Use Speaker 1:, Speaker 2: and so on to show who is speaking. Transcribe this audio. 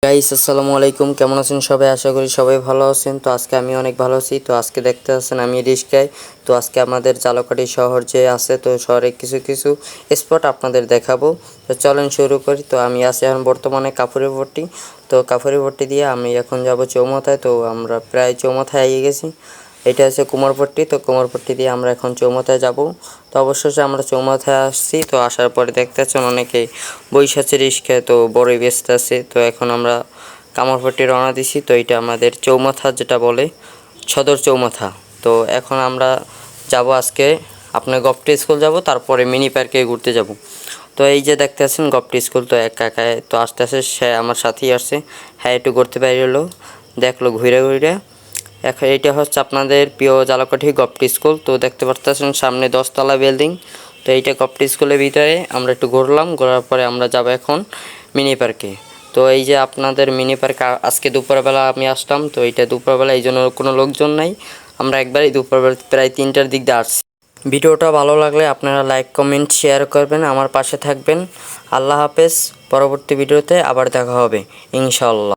Speaker 1: Guys আসসালামু আলাইকুম, কেমন আছেন সবাই? আশা করি সবাই ভালো আছেন। তো আজকে আমি অনেক ভালো আছি। তো আজকে দেখতে পাচ্ছেন আমি রিস্কায়। তো আজকে আমাদের ঝালকাঠি শহর যে আছে, তো শহরে কিছু কিছু স্পট আপনাদের দেখাবো। তো চলেন শুরু করি। তো আমি আছি এখন বর্তমানে কাফুরি পট্টি। তো কাফুরি পট্টি দিয়ে আমি এখন যাব চৌমাথায়। তো আমরা প্রায় চৌমাথায় এগিয়ে গেছি। এটা হচ্ছে কুমারপট্টি। তো কুমারপট্টি দিয়ে আমরা এখন চৌমাথায় যাব। তো অবশেষে আমরা চৌমাথায় আসছি। তো আসার পরে দেখতে পাচ্ছেন অনেকেই বইসা আছে রিস্কায়, তো বড়ই ব্যস্ত আছে। তো এখন আমরা কামারপট্টি রওনা দিছি। তো এটা আমাদের চৌমাথা যেটা বলে সদর চৌমাথা। তো এখন আমরা যাব আজকে আপনার গপ্টি স্কুল যাব, তারপরে মিনি পার্কে ঘুরতে যাব। তো এই যে দেখতে পাচ্ছেন গপ্টি স্কুল। তো এক কাকায় তো আস্তে আস্তে সে আমার সাথেই আসছে। হ্যাঁ, একটু ঘুরতে বাইরে হলো, দেখলো ঘুরে ঘুরে। এখন এইটা হচ্ছে আপনাদের প্রিয় ঝালকাঠি গপ্টি স্কুল। তো দেখতে পাচ্ছেন সামনে 10তলা বিল্ডিং। তো এইটা গপ্টি স্কুলের ভিতরে আমরা একটু ঘুরলাম, ঘোরার পরে আমরা যাব এখন মিনি পার্কে। তো এই যে আপনাদের মিনি পার্ক আজকে দুপুরবেলা আমি আসলাম। তো এইটা দুপুরবেলা, এই জন্য কোনো লোকজন নাই। আমরা একবারই দুপুরবেলা প্রায় 3টার দিক দিয়ে আসছি। ভিডিওটা ভালো লাগলে আপনারা লাইক কমেন্ট শেয়ার করবেন, আমার পাশে থাকবেন। আল্লাহ হাফেজ। পরবর্তী ভিডিওতে আবার দেখা হবে ইনশাআল্লাহ।